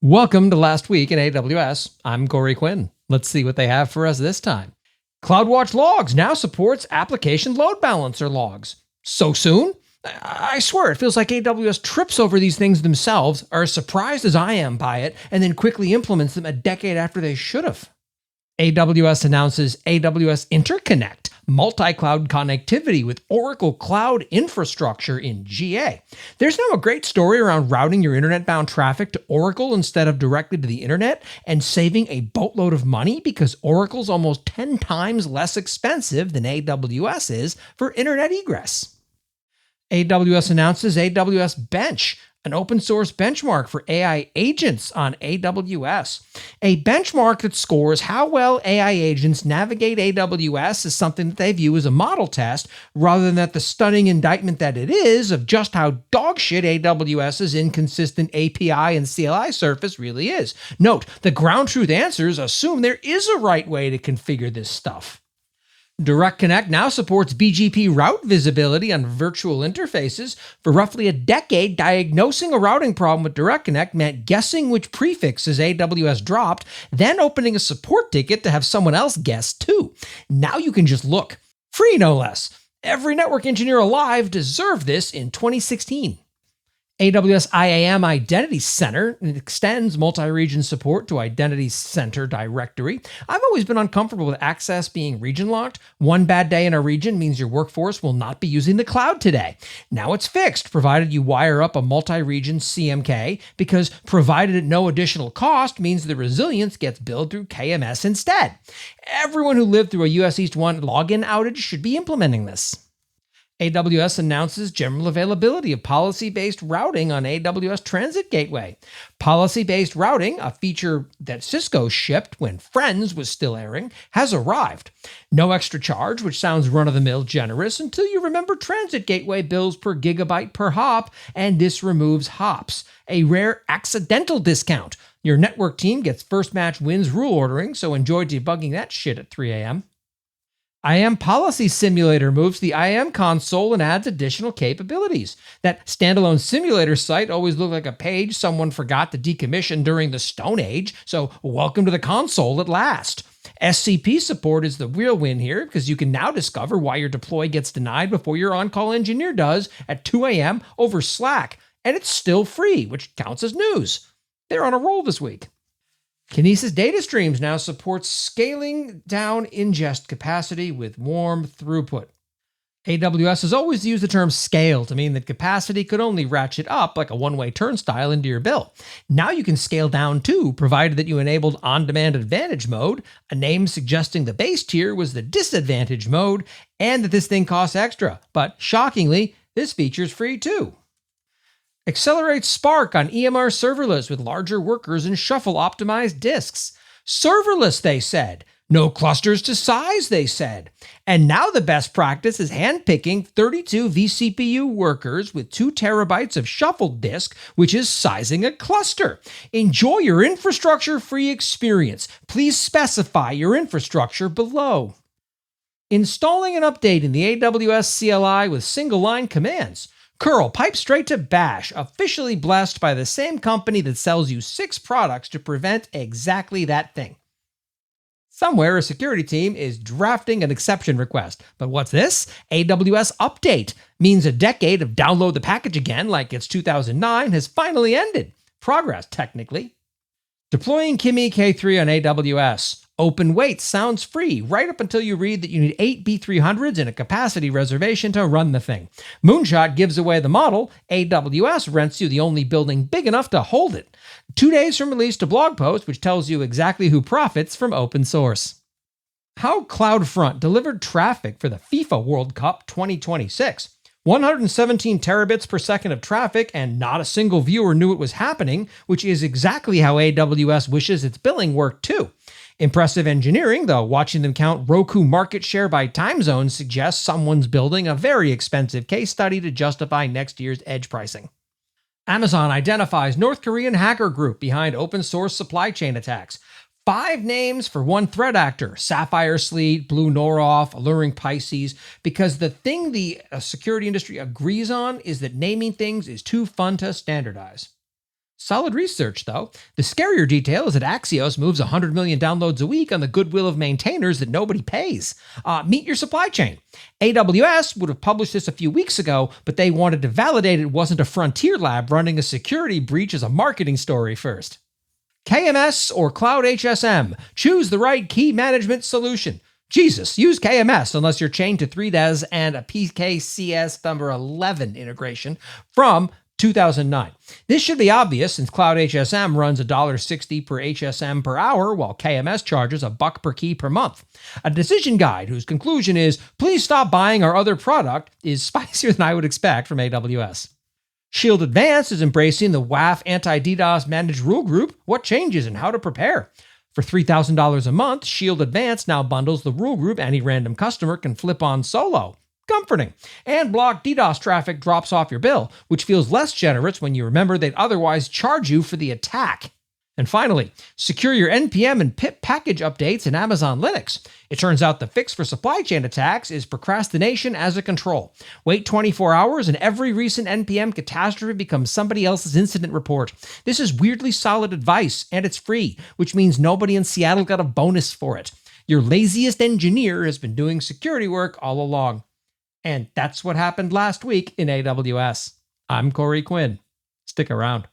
Welcome to Last Week in AWS. I'm Corey Quinn. Let's see what they have for us this time. CloudWatch Logs now supports application load balancer logs. So soon? I swear, it feels like AWS trips over these things themselves, are as surprised as I am by it, and then quickly implements them a decade after they should have. AWS announces AWS Interconnect, multi-cloud connectivity with Oracle Cloud Infrastructure in GA. There's now a great story around routing your internet-bound traffic to Oracle instead of directly to the internet and saving a boatload of money because Oracle's almost 10 times less expensive than AWS is for internet egress. AWS announces AWS Bench, an open source benchmark for AI agents on AWS. A benchmark that scores how well AI agents navigate AWS is something that they view as a model test, rather than the stunning indictment that it is of just how dogshit AWS's inconsistent API and CLI surface really is. Note, the ground truth answers assume there is a right way to configure this stuff. Direct Connect now supports BGP route visibility on virtual interfaces. For roughly a decade, diagnosing a routing problem with Direct Connect meant guessing which prefixes AWS dropped, then opening a support ticket to have someone else guess too. Now you can just look. Free, no less. Every network engineer alive deserved this in 2016. AWS IAM Identity Center extends multi-region support to Identity Center directory. I've always been uncomfortable with access being region locked. One bad day in a region means your workforce will not be using the cloud today. Now it's fixed, provided you wire up a multi-region CMK, because provided at no additional cost means the resilience gets billed through KMS instead. Everyone who lived through a US East 1 login outage should be implementing this. AWS announces general availability of policy-based routing on AWS Transit Gateway. Policy-based routing, a feature that Cisco shipped when Friends was still airing, has arrived. No extra charge, which sounds run-of-the-mill generous until you remember Transit Gateway bills per gigabyte per hop, and this removes hops, a rare accidental discount. Your network team gets first match wins rule ordering, so enjoy debugging that shit at 3 a.m. IAM Policy Simulator moves the IAM console and adds additional capabilities. That standalone simulator site always looked like a page someone forgot to decommission during the Stone Age, so welcome to the console at last. SCP support is the real win here, because you can now discover why your deploy gets denied before your on-call engineer does at 2 a.m. over Slack, and it's still free, which counts as news. They're on a roll this week. Kinesis Data Streams now supports scaling down ingest capacity with warm throughput. AWS has always used the term scale to mean that capacity could only ratchet up like a one-way turnstile into your bill. Now you can scale down too, provided that you enabled on-demand advantage mode, a name suggesting the base tier was the disadvantage mode, and that this thing costs extra. But shockingly, this feature's free too. Accelerate Spark on EMR serverless with larger workers and shuffle-optimized disks. Serverless, they said. No clusters to size, they said. And now the best practice is handpicking 32 vCPU workers with 2 terabytes of shuffled disk, which is sizing a cluster. Enjoy your infrastructure-free experience. Please specify your infrastructure below. Installing and updating the AWS CLI with single-line commands. Curl pipe straight to bash, officially blessed by the same company that sells you 6 products to prevent exactly that thing. Somewhere a security team is drafting an exception request. But what's this? AWS Update means a decade of download the package again like it's 2009 has finally ended. Progress, technically. Deploying Kimi K3 on AWS. Open Wait sounds free, right up until you read that you need 8 B300s and a capacity reservation to run the thing. Moonshot gives away the model. AWS rents you the only building big enough to hold it. 2 days from release to blog post, which tells you exactly who profits from open source. How CloudFront delivered traffic for the FIFA World Cup 2026. 117 terabits per second of traffic, and not a single viewer knew it was happening, which is exactly how AWS wishes its billing worked too. Impressive engineering, though watching them count Roku market share by time zone suggests someone's building a very expensive case study to justify next year's edge pricing. Amazon identifies North Korean hacker group behind open source supply chain attacks. 5 names for one threat actor: Sapphire Sleet, Blue Noroff, Alluring Pisces, because the thing the security industry agrees on is that naming things is too fun to standardize. Solid research, though. The scarier detail is that Axios moves 100 million downloads a week on the goodwill of maintainers that nobody pays. Meet your supply chain. AWS would have published this a few weeks ago, but they wanted to validate it wasn't a frontier lab running a security breach as a marketing story first. KMS or Cloud HSM. Choose the right key management solution. Jesus, use KMS unless you're chained to 3DES and a PKCS number 11 integration from 2009. This should be obvious since Cloud HSM runs $1.60 per HSM per hour, while KMS charges $1 per key per month. A decision guide whose conclusion is, please stop buying our other product, is spicier than I would expect from AWS. Shield Advanced is embracing the WAF anti-DDoS managed rule group. What changes and how to prepare? For $3,000 a month, Shield Advanced now bundles the rule group any random customer can flip on solo. Comforting. And block DDoS traffic drops off your bill, which feels less generous when you remember they'd otherwise charge you for the attack. And finally, secure your NPM and pip package updates in Amazon Linux. It turns out the fix for supply chain attacks is procrastination as a control. Wait 24 hours and every recent NPM catastrophe becomes somebody else's incident report. This is weirdly solid advice, and it's free, which means nobody in Seattle got a bonus for it. Your laziest engineer has been doing security work all along. And that's what happened last week in AWS. I'm Corey Quinn. Stick around.